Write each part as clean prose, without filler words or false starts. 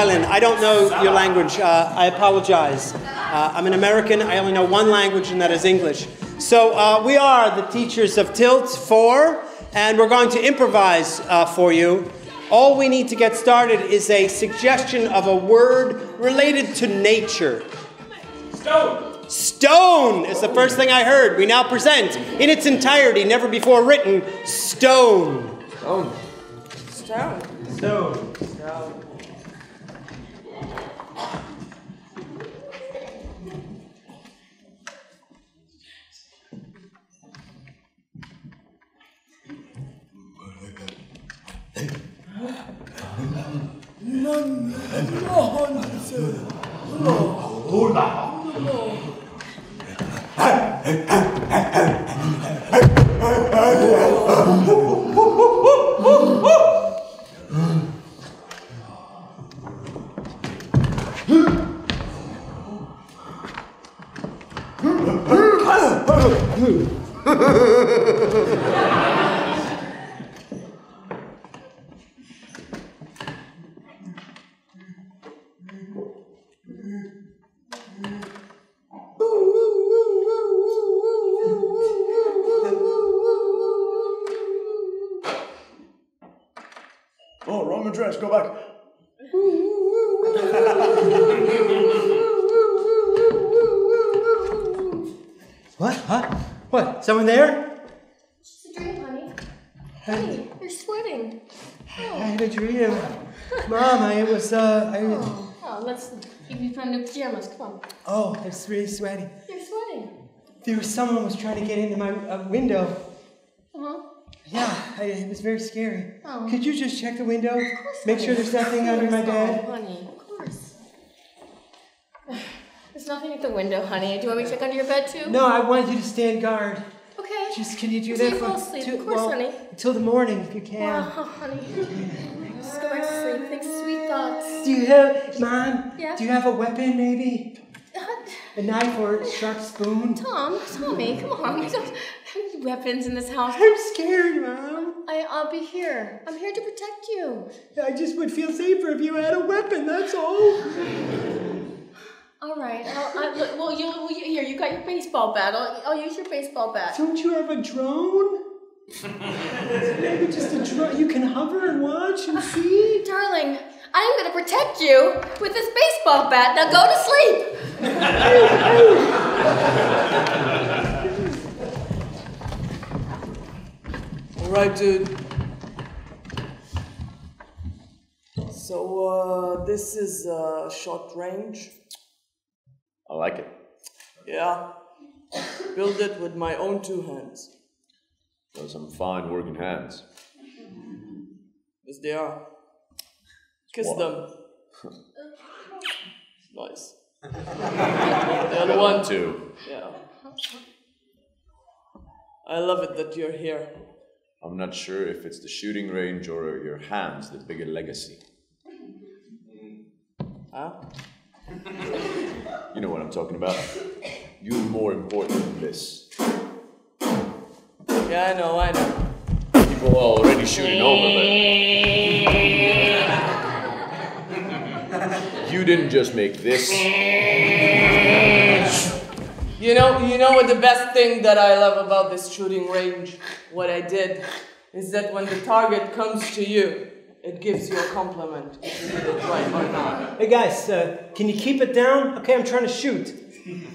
Venezuelan. I don't know your language. I apologize. I'm an American. I only know one language, and that is English. So we are the teachers of Tilt 4, and we're going to improvise for you. All we need to get started is a suggestion of a word related to nature. Stone. Stone is the first thing I heard. We now present, in its entirety, never before written, stone. Stone. Stone. Stone. Stone. Oh, wrong address, go back. What? Huh? What? Someone there? Just a dream, honey. Honey, you're sweating. I had a dream. Mom, Let's give you some new pajamas. Come on. Oh, it's really sweaty. You're sweating. Someone was trying to get into my window. Uh-huh. Yeah, it was very scary. Oh. Could you just check the window? Of course, Make honey. sure there's nothing under my bed. Oh, honey, of course. There's nothing at the window, honey. Do you want me to check under your bed, too? No, I wanted you to stand guard. Okay. Just, can you do Until that you for... fall asleep. Of course, honey. Until the morning, if you can. Oh, honey. Just go back to sleep. Think sweet thoughts. Do you have... Mom? Yeah? Do you have a weapon, maybe? A knife or a sharp spoon? Tommy, come on. We don't have any weapons in this house. I'm scared, Mom. I'll be here. I'm here to protect you. I just would feel safer if you had a weapon, that's all. All right. Here, you got your baseball bat. I'll use your baseball bat. Don't you have a drone? Maybe just a drone. You can hover and watch and see. Darling, I'm going to protect you with this baseball bat. Now go to sleep. All right, dude. So, this is short range. I like it. Yeah. Build it with my own 2 hands. Those some fine working hands. Yes, they are. Kiss them. Nice. The other one too. Yeah. I love it that you're here. I'm not sure if it's the shooting range or your hands, the bigger legacy. Huh? You know what I'm talking about. You're more important than this. Yeah, I know. People are already shooting over, but you didn't just make this. You know what the best thing that I love about this shooting range, what I did, is that when the target comes to you, it gives you a compliment, if you did it right or not. Hey guys, can you keep it down? Okay, I'm trying to shoot.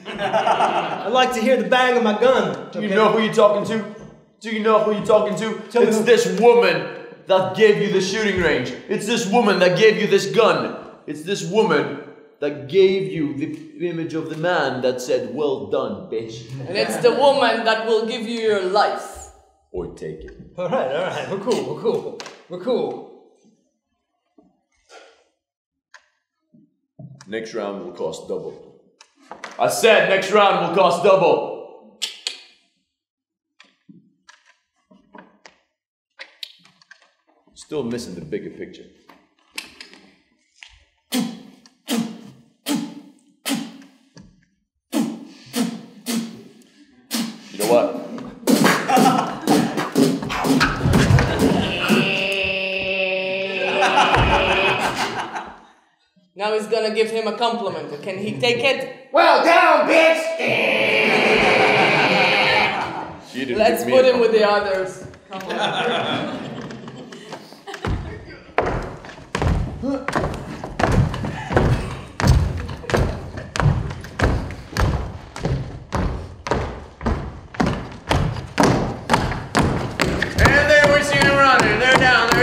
I like to hear the bang of my gun. Do you know who you're talking to? Do you know who you're talking to? Tell me It's who. this woman that gave you the shooting range. It's this woman that gave you this gun. It's this woman that gave you the image of the man that said, "Well done, bitch." And it's the woman that will give you your life. Or take it. All right, we're cool. Next round will cost double. I said next round will cost double. Still missing the bigger picture. You know what? Now he's gonna give him a compliment. Can he take it? Well down, bitch! Let's put him with the others. Come on.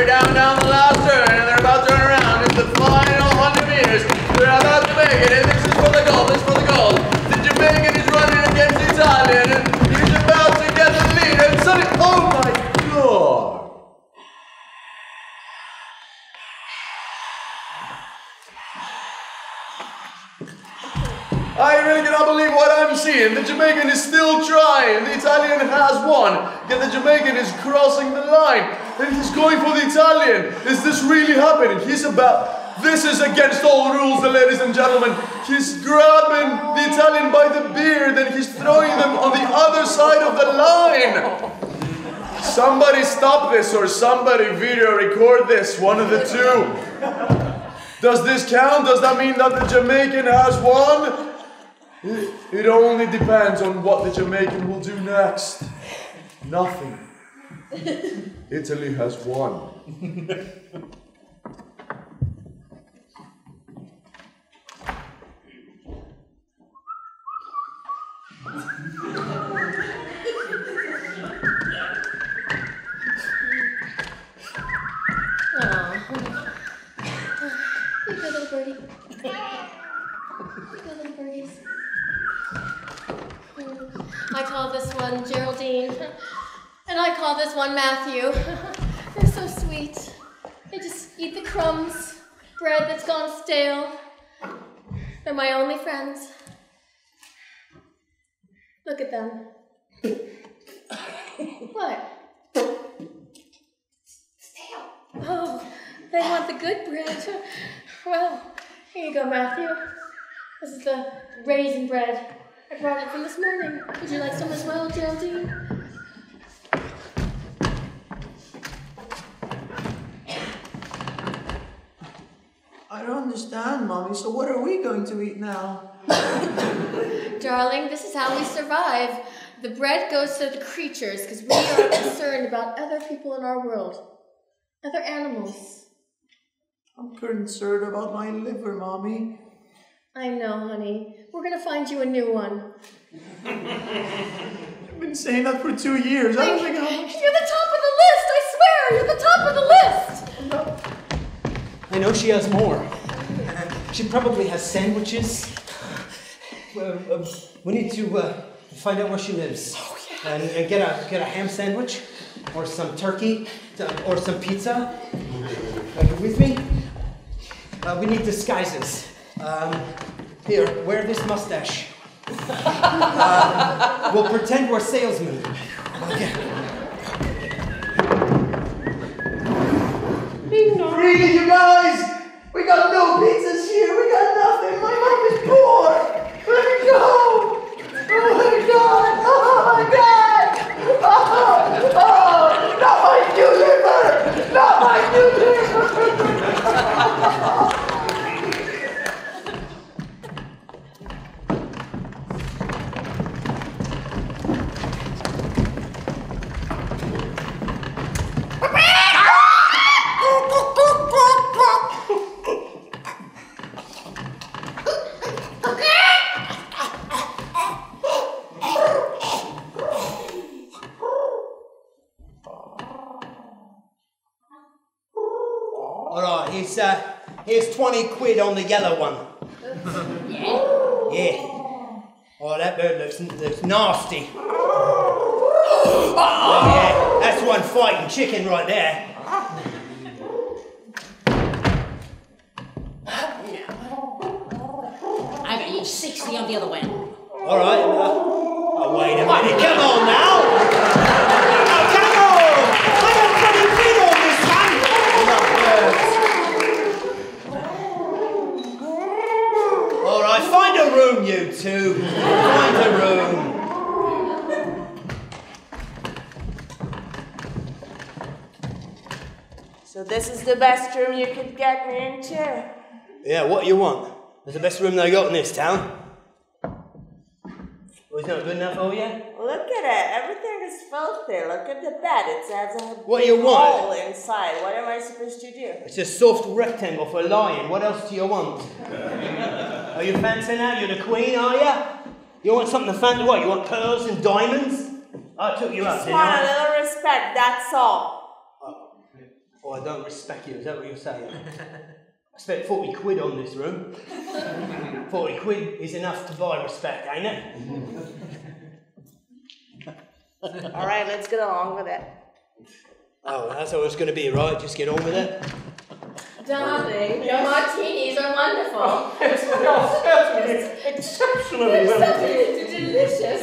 Down the last turn, and they're about to turn around. It's the final 100 meters. They're about to make it, and this is for the gold. This is for the gold. The Jamaican is running against the Italian, and he's about to get the lead. And suddenly, oh my God! I really cannot believe what I'm seeing. The Jamaican is still trying. The Italian has won. Yet the Jamaican is crossing the line. And he's going for the Italian. Is this really happening? This is against all rules, ladies and gentlemen. He's grabbing the Italian by the beard and he's throwing them on the other side of the line. Somebody stop this or somebody video record this. One of the two. Does this count? Does that mean that the Jamaican has won? It only depends on what the Jamaican will do next. Nothing. Italy has won. You good little birdie. Good little birdies. I call this one Geraldine. And I call this one Matthew. They're so sweet. They just eat the crumbs, bread that's gone stale. They're my only friends. Look at them. What? Stale. Oh, they want the good bread. Well, here you go, Matthew. This is the raisin bread. I brought it from this morning. Would you like some as well, Geraldine? I don't understand, Mommy. So what are we going to eat now? Darling, this is how we survive. The bread goes to the creatures because we are concerned about other people in our world. Other animals. I'm concerned about my liver, Mommy. I know, honey. We're going to find you a new one. I've been saying that for 2 years. I don't think how much... You're the top of the list, I swear! You're the top of the list! I know she has more. She probably has sandwiches. We need to find out where she lives. Oh, yeah. And get a ham sandwich, or some turkey, or some pizza. Are you with me? We need disguises. Here, wear this mustache. We'll pretend we're salesmen. Okay. Really, you guys? We got no pizzas here. We got nothing. My mom is poor. Let me go. Oh my God. Oh my God. Oh, not my new liver. Not my new liver. Here's 20 quid on the yellow one. Yeah. Oh, that bird looks nasty. Oh, yeah, that's one fighting chicken right there. I got you 60 on the other way. All right. Oh, wait a minute. Come on now. Oh, come on. I got 20 quid on this one. All right, find a room, you two. Find a room. So this is the best room you could get me into. Yeah, what you want? It's the best room they got in this town. Well, it's not good enough for you? Look at it. Everything is filthy. Look at the bed. It has a What you big want? hole inside. What am I supposed to do? It's a soft rectangle for lying. What else do you want? Are you fancy now? You're the queen, are you? You want something fancy? What? You want pearls and diamonds? I took you up, Just didn't want a I? little respect. That's all. Oh, I don't respect you. Is that what you're saying? I spent 40 quid on this room. 40 quid is enough to buy respect, ain't it? All right, let's get along with it. Oh, that's how it's going to be, right? Just get on with it. Darling, your martinis are wonderful. Exceptionally They're well. delicious.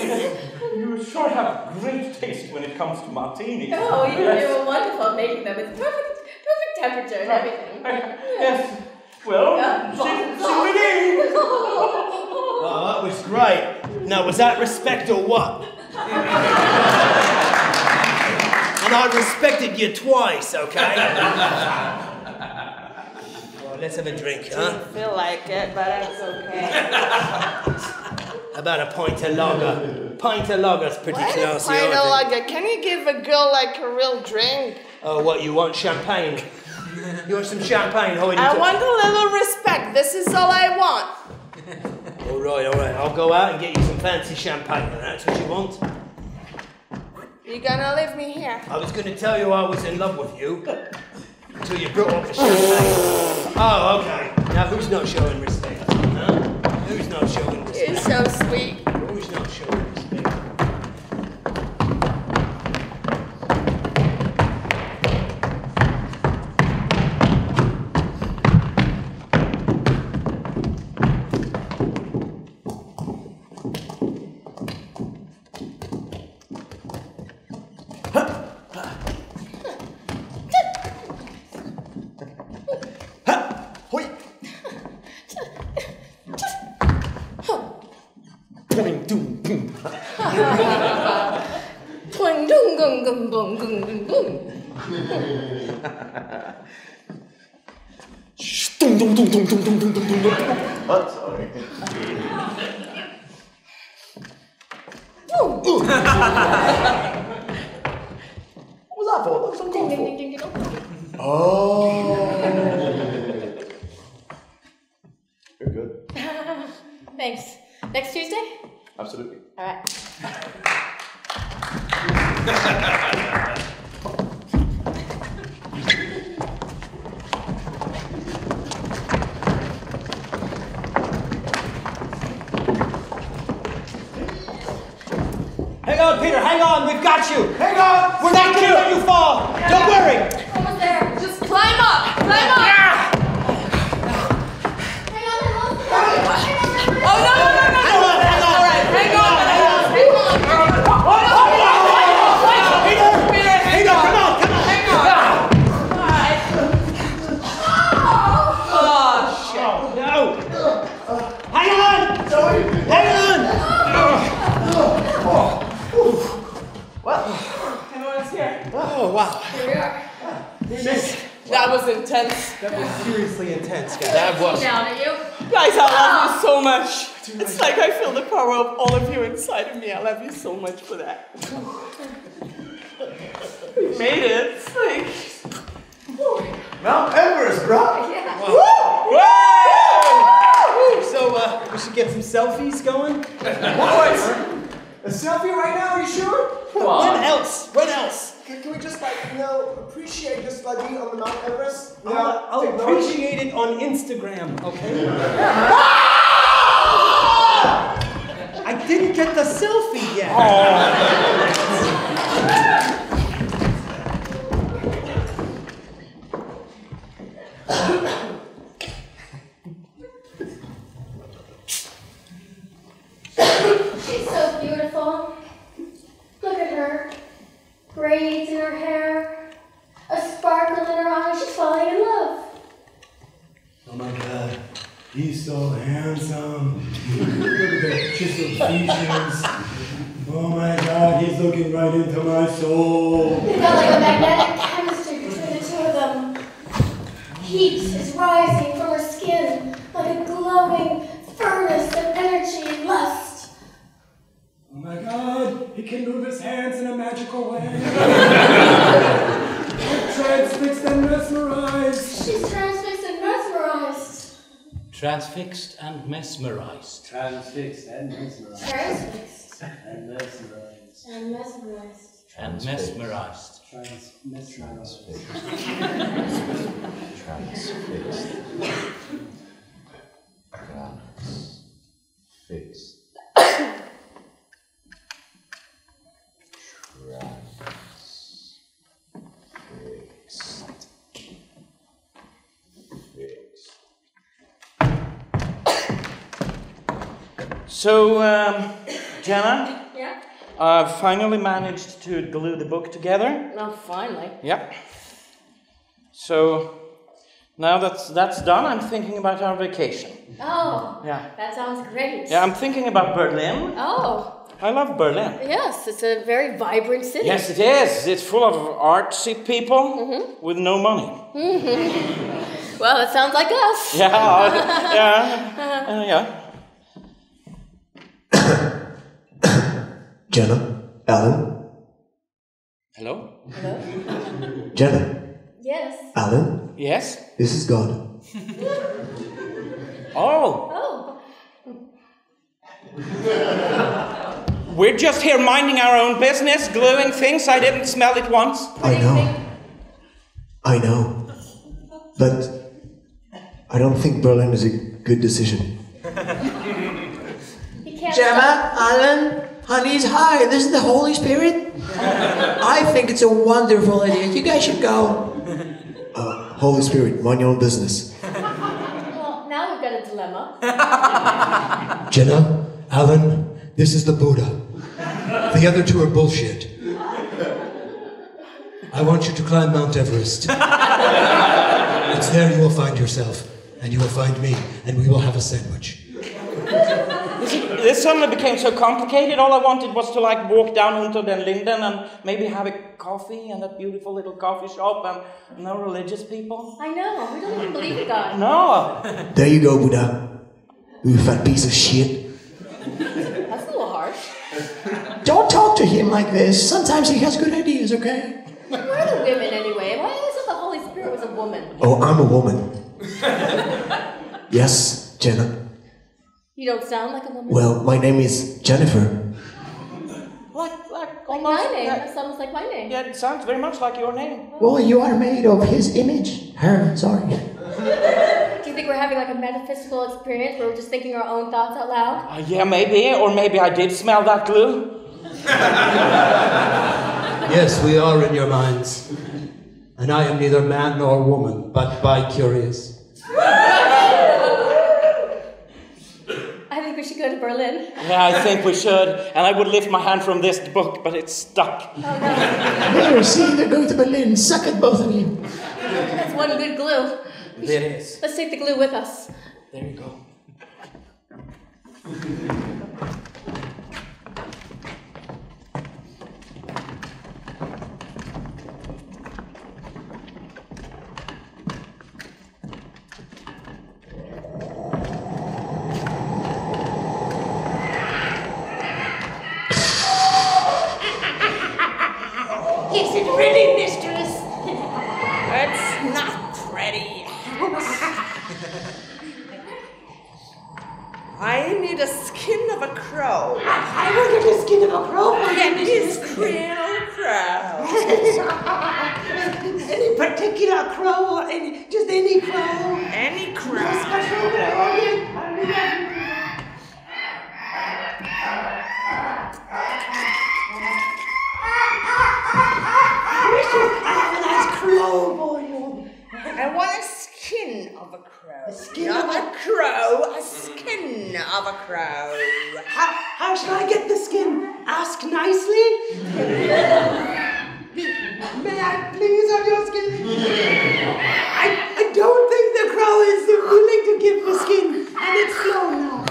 You sure have great taste when it comes to martinis. Oh, you were wonderful at making them. It's perfect temperature and everything. Yes. Well, begin. Oh, that was great. Now, was that respect or what? And I respected you twice, okay? Well, let's have a drink, huh? Didn't feel like it, but it's okay. About a pint of lager. Pint of lager's pretty classy, I think. Lager. Can you give a girl like a real drink? Oh, what, you want champagne? You want some champagne? I want a little respect. This is all I want. All right. I'll go out and get you some fancy champagne. That's what you want? You gonna leave me here? I was going to tell you I was in love with you until you brought up the champagne. Oh, okay. Now, who's not showing respect? Huh? Who's not showing respect? You're so sweet. Who's not showing respect? Twing dung gung gung bung gung gung gung. What? Sorry. What was that for? What was that Ding ding for? ding ding ding. Oh. You're good. Thanks. Next Tuesday? Absolutely. All right. Hang on, Peter, hang on, we've got you! Hang on! We're not gonna let you fall! Don't worry! Almost there. Just climb up! Climb up! Hang on, I'm almost there. Oh, no! Hang on! All right, hang on. Peter, come on! Hang on. All right. Oh, shit. No! Hang on! Hang on! Everyone's here. Oh, wow. Here we are. That was intense. That was seriously intense, guys. That was. Down at you. Guys, I love you so much. It's like I feel the power of all of you inside of me. I love you so much for that. We made it. It's like... Mount Everest, bro. So, we should get some selfies going? A selfie right now? Are you sure? When else? When else? Can we just appreciate just being on the Mount Everest? I'll appreciate it on Instagram, okay? I didn't get the selfie yet. She's so beautiful. Look at her. Braids in her hair. A sparkle in her eyes. She's falling in love. Oh my God, he's so handsome. Look at the chiseled features. Oh my God, he's looking right into my soul. They've got like a magnetic chemistry between the two of them. Heat is rising from her skin. skin like a glowing furnace of energy and lust. Oh my God, he can move his hands in a magical way. Transfixed and mesmerized. She's transfixed and mesmerized. Transfixed and mesmerized. Transfixed and mesmerized. Transfixed And mesmerized. and mesmerized. And mesmerized. Mesmerized. Transfixed. Transfixed. So, Jenna, Yeah? I've finally managed to glue the book together. No, finally. Yep. So, now that's done, I'm thinking about our vacation. Oh, Yeah. that sounds great. Yeah, I'm thinking about Berlin. Oh, I love Berlin. yes, it's a very vibrant city. Yes, it is. It's full of artsy people with no money. Well, it sounds like us. Yeah, yeah. Jenna, Alan, Hello? Jenna, Yes. Alan, Yes? this is God. Oh, Oh, we're just here minding our own business, gluing things. I didn't smell it once. I know. But I don't think Berlin is a good decision. he can't Gemma, Alan, honeys, hi, this is the Holy Spirit. I think it's a wonderful idea. You guys should go. Holy Spirit, mind your own business. Well, now we've got a dilemma. Jenna, Alan, this is the Buddha. The other two are bullshit. I want you to climb Mount Everest. It's there you will find yourself, and you will find me, and we will have a sandwich. This suddenly became so complicated. All I wanted was to walk down into den Linden and maybe have a coffee in that beautiful little coffee shop and no religious people. I know, we don't even believe in God. No. There you go, Buddha. You fat piece of shit. That's a little harsh. Don't talk to him like this. Sometimes he has good ideas, okay? Where are the women anyway? Why is it the Holy Spirit was a woman? Oh, I'm a woman. Yes, Jenna. You don't sound like a woman. Well, my name is Jennifer. Like my name. That sounds like my name. Yeah, it sounds very much like your name. Well, you are made of his image. Her, sorry. Do you think we're having a metaphysical experience where we're just thinking our own thoughts out loud? Yeah, maybe. Or maybe I did smell that glue. Yes, we are in your minds. And I am neither man nor woman, but bi-curious. I think we should go to Berlin. Yeah, I think we should. And I would lift my hand from this book, but it's stuck. Oh, no. There, see, they're going to Berlin. Suck it, both of you. That's one good glue. It is. Let's take the glue with us. There you go. Is it ready, mistress? It's not ready. I need a skin of a crow. I will get the skin of a crow. And this krill crow. Any particular crow or just any crow? Any crow. No special crow. I have a nice crow for you. I want a skin of a crow. A skin Not of a crow, a skin of a crow. How should I get the skin? Ask nicely? May I please have your skin? I don't think the crow is willing to give the skin, and it's slow now.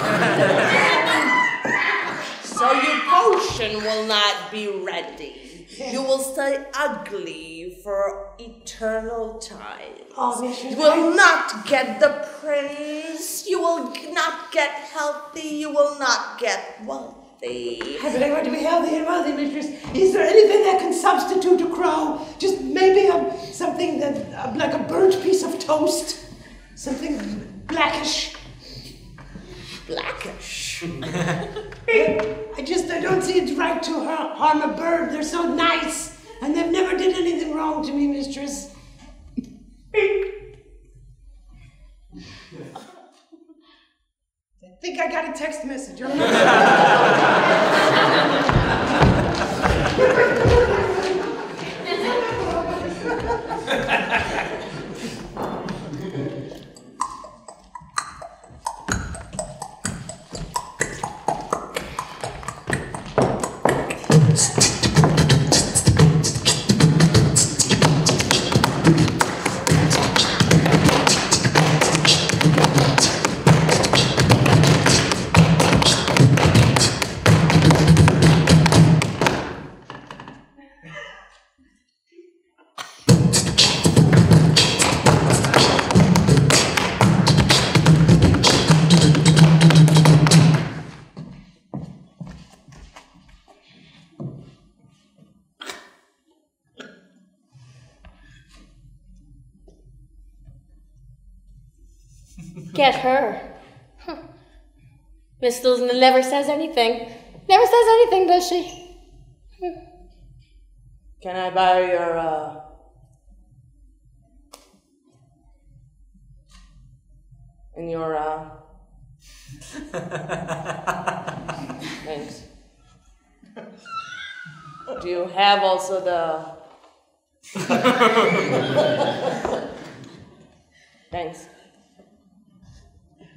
So your potion will not be ready. You will stay ugly for eternal time. Oh, Mistress, you will not get the prince. You will not get healthy. You will not get wealthy. But I want to be healthy and wealthy, Mistress. Is there anything that can substitute a crow? Just maybe something that, like a burnt piece of toast? Something blackish? Blackish? I don't see it right to harm a bird. They're so nice. And they've never did anything wrong to me, Mistress. I think I got a text message. Get her. Miss Stills never says anything. Never says anything, does she? Can I buy your, in your, thanks. Do you have also the... Thanks.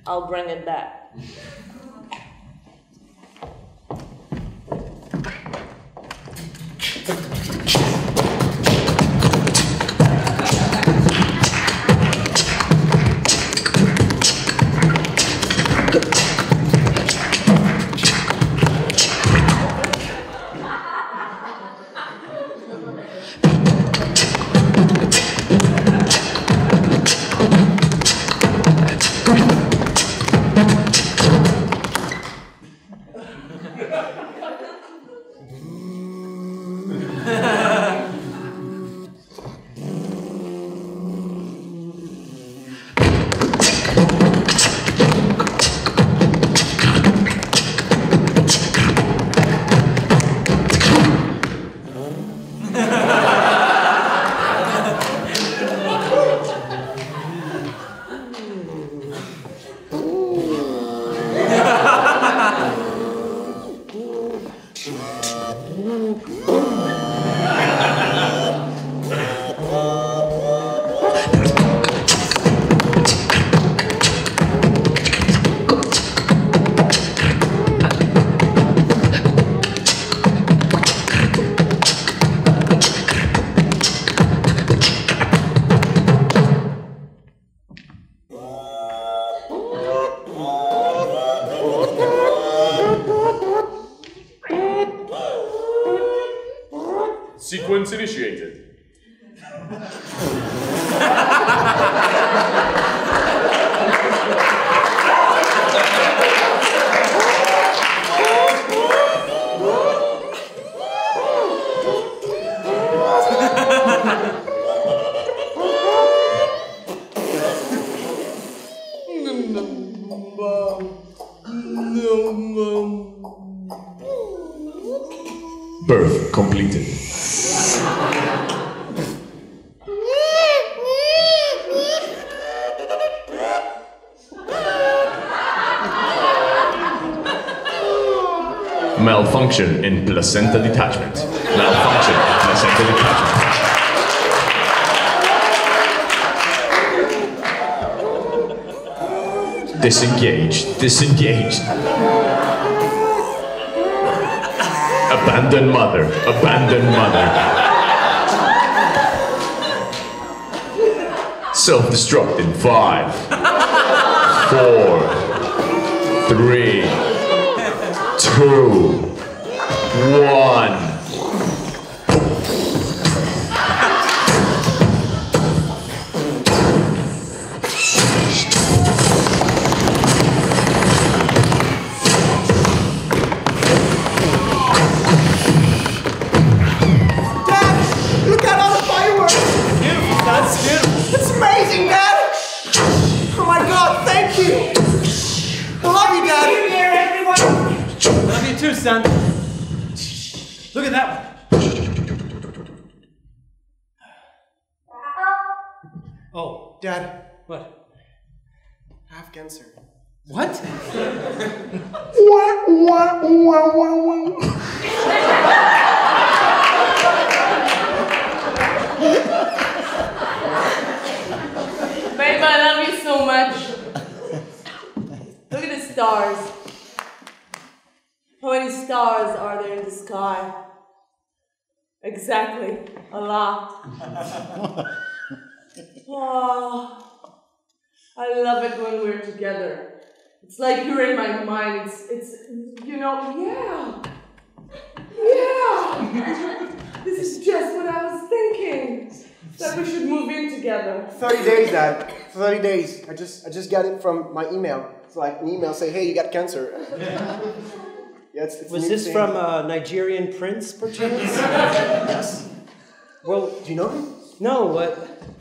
I'll bring it back. Sequence initiated. Birth completed. Malfunction in placenta detachment. Malfunction in placenta detachment. Disengaged. Disengaged. Abandoned mother. Abandoned mother. Self-destruct in 5, 4, 3, 2, 1. too, son. Look at that one. Oh, Dad. What? I have cancer. What? Babe, I love you so much. Look at the stars. How many stars are there in the sky? Exactly, a lot. Oh, I love it when we're together. It's like you're in my mind. It's you know, yeah. This is just what I was thinking. That we should move in together. 30 days, Dad. 30 days. I just got it from my email. It's like an email say, hey, you got cancer. Yeah, it's Was this from a Nigerian prince, perchance? Yes. Well, do you know him? No, what?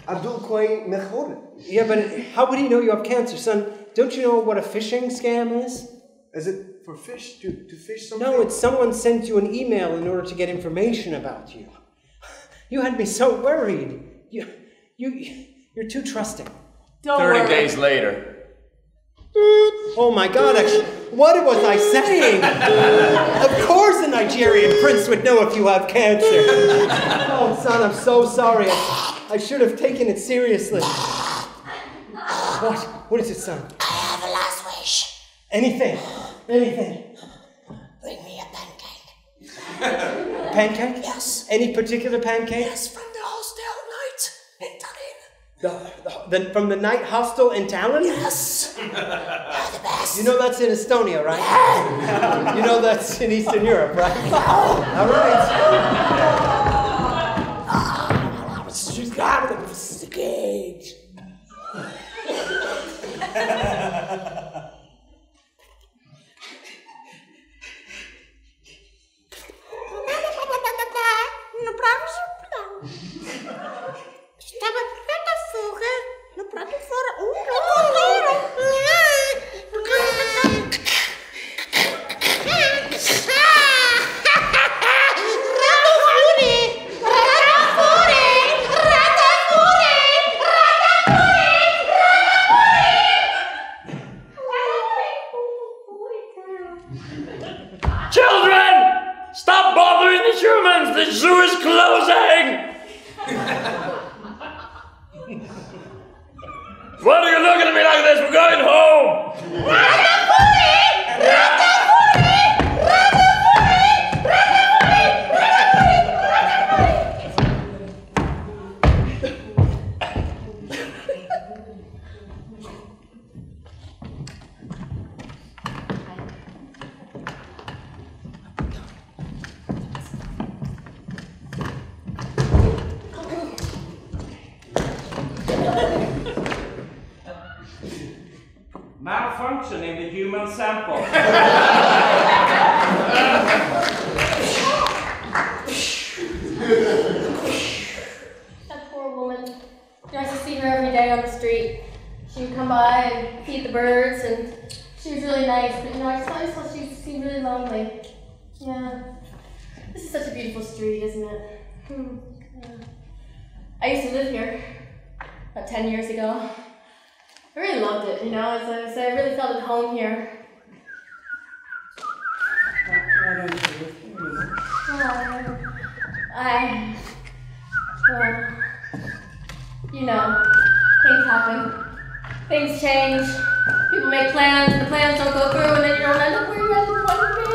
Abdul Quay Mehore. Yeah, but how would he know you have cancer, son? Don't you know what a phishing scam is? Is it for fish? To fish something? No, it's someone sent you an email in order to get information about you. You had me so worried. You're too trusting. Don't 30 worry. days later. Oh my God, what was I saying? Of course a Nigerian prince would know if you have cancer. Oh, son, I'm so sorry. I should have taken it seriously. What? What is it, son? I have a last wish. Anything. Anything. Bring me a pancake. Pancake? Yes. Any particular pancake? Yes, from the hostel night in Tallinn. From the night hostel in Tallinn? Yes. They're the best. You know that's in Estonia, right? Yeah. You know that's in Eastern Europe, right? No. All right. She's got to investigate. Children! Stop bothering the humans! The zoo is closing! What are you looking at me like this? We're going home! Malfunction in the human sample. That poor woman. I used to see her every day on the street. She would come by and feed the birds, and she was really nice, but I just thought she seemed really lonely. Yeah. This is such a beautiful street, isn't it? Yeah. I used to live here about 10 years ago. I really loved it, as I say, I really felt at home here. Why don't you live here? Things happen. Things change. People make plans, and the plans don't go through, and then you don't end up where you ended up with me.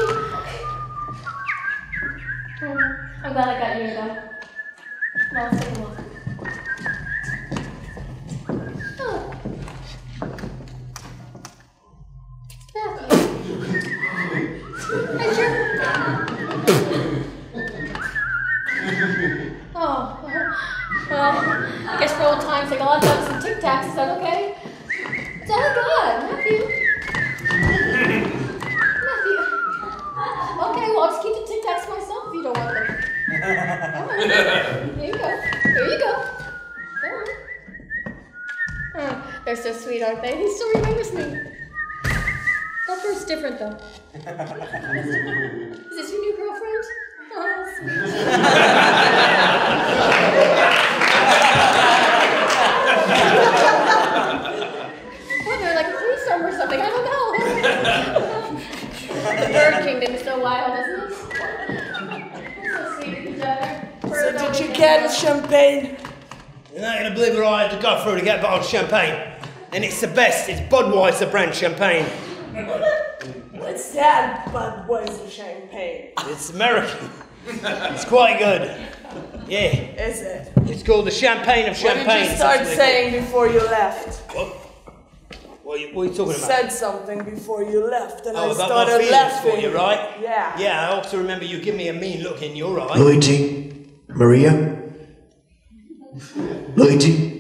I'm glad I got you, though. Well, let's take a look. Oh, well, I guess for old times' sake, I'll have some Tic Tacs. Is that okay? Oh my God, Matthew. Matthew. Okay, well, I'll just keep the Tic Tacs myself if you don't want them. All right. Here you go. Here you go. All right. Oh, they're so sweet, aren't they? He still remembers me. That first different, though. Is this your new girlfriend? Oh, sweet. Well, they're like a threesome or something. I don't know. The bird kingdom is so wild, isn't it? So sweet with each other. So did you get champagne? You're not going to believe what I had to go through to get a bottle of champagne. And it's the best. It's Budweiser brand champagne. What's that Budweiser champagne? It's American. It's quite good. Yeah. Is it? It's called the champagne of champagne. What did you start saying before you left? What are you talking about? You said something before you left, and I about my started feelings laughing. for you, right? Yeah. Yeah, I also remember you give me a mean look in your eye. Luigi? Maria? Luigi?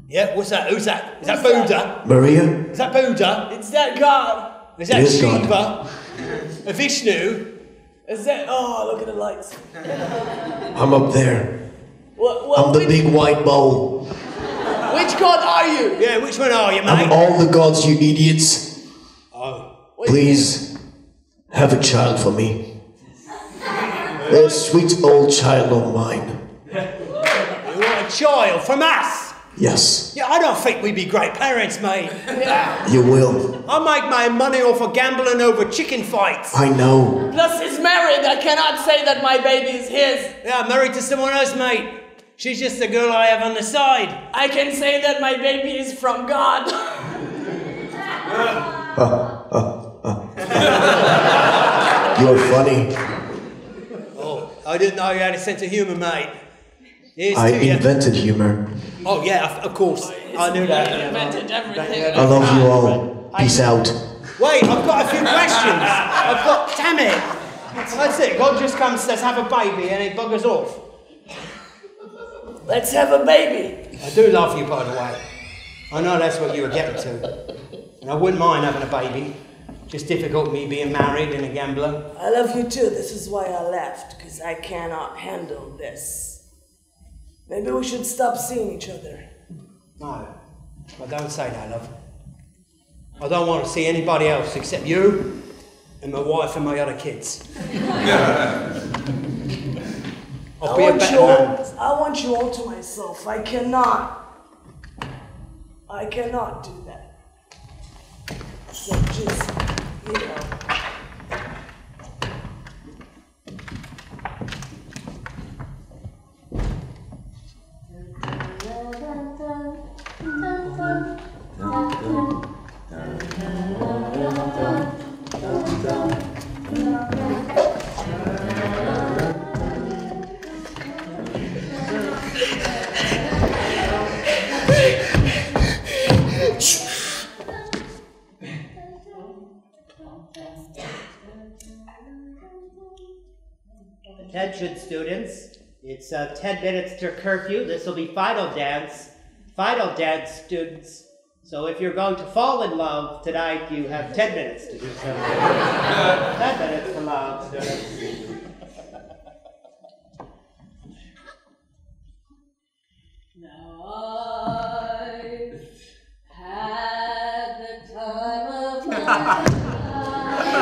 Yeah, what's that? Who's that? Is that Buddha? Maria? Is that Buddha? It's that God. Is that It is Shiva? A Vishnu? Is that? Oh, look at the lights. I'm up there. Well, I'm the big white bowl. Which God are you? Yeah, which one are you, mate? I'm all the gods, you idiots. Oh. Please, have a child for me. That sweet old child of mine. You want a child from us? Yes, Yeah, I don't think we'd be great parents, mate. you will. I make my money off of gambling over chicken fights. I know. Plus, he's married. I cannot say that my baby is his. Yeah, I'm married to someone else, mate. She's just the girl I have on the side. I can say that my baby is from God. You're funny. Oh, I didn't know you had a sense of humour, mate. Here's I to you. invented humor. Oh, yeah, of course. I knew that. Yeah. Invented everything. I love you all. Peace out. Wait, I've got a few questions. Damn it. That's it. God just comes, says, have a baby, and he buggers off. Let's have a baby. I do love you, by the way. I know that's what you were getting to. And I wouldn't mind having a baby. Just difficult me being married and a gambler. I love you too. This is why I left, because I cannot handle this. Maybe we should stop seeing each other. No. Well, don't say that, love. I don't want to see anybody else except you and my wife and my other kids. I'll be a better man. I want you all to myself. I cannot do that. So just, you know. Attention students, it's 10 minutes to curfew. This will be final dance. Final dance, students. So if you're going to fall in love tonight, you have 10 minutes to do so. 10 minutes to love, students. Now I've had the time of my life.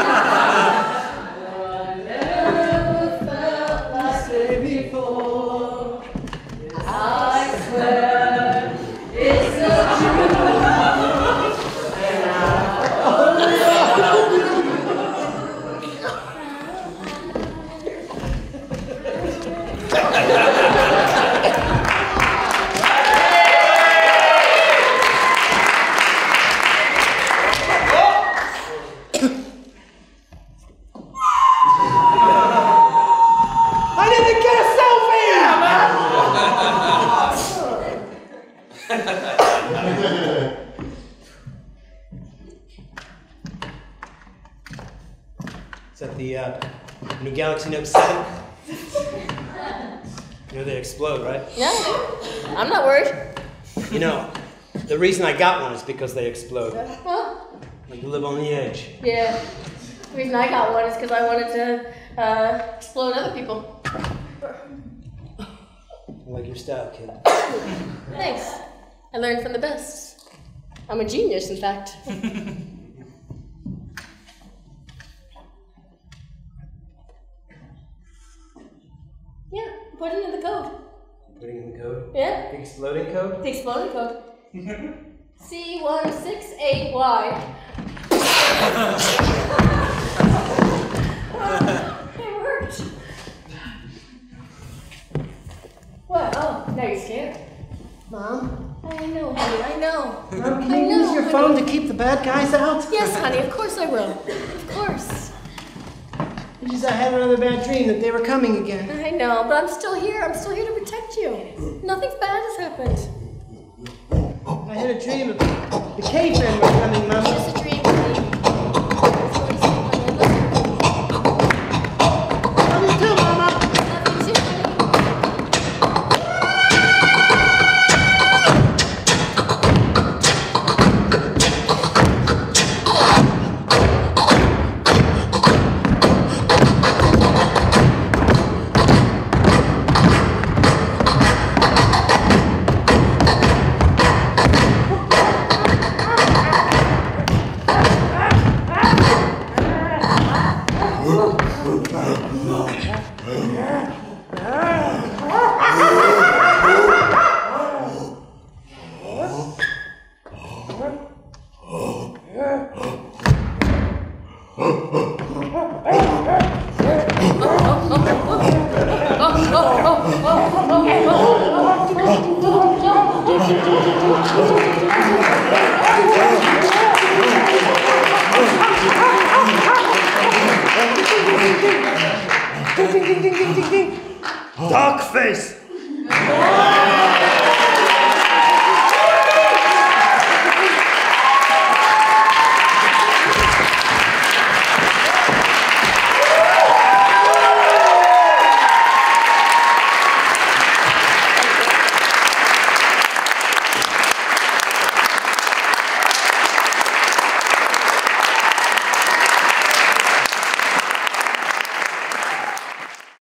Is that the new Galaxy Note 7? You know they explode, right? Yeah, I'm not worried. You know, the reason I got one is because they explode. Well, Like you live on the edge. yeah. The reason I got one is because I wanted to explode other people. I like your style, kid. Thanks. I learned from the best. I'm a genius, in fact. putting in the code. Putting in the code? Yeah? The exploding code? The exploding code. C168Y. It worked. What? Oh, now you're scared. Mom? I know, honey, I know. Mom, can you use your phone to keep the bad guys out? Yes, honey, of course I will. Of course. It's just I had another bad dream that they were coming again. I know, but I'm still here. I'm still here to protect you. Nothing bad has happened. I had a dream of the cavemen were coming, Mom. Just a dream, honey. Love you too, Mama. Love you too, honey. Darkface,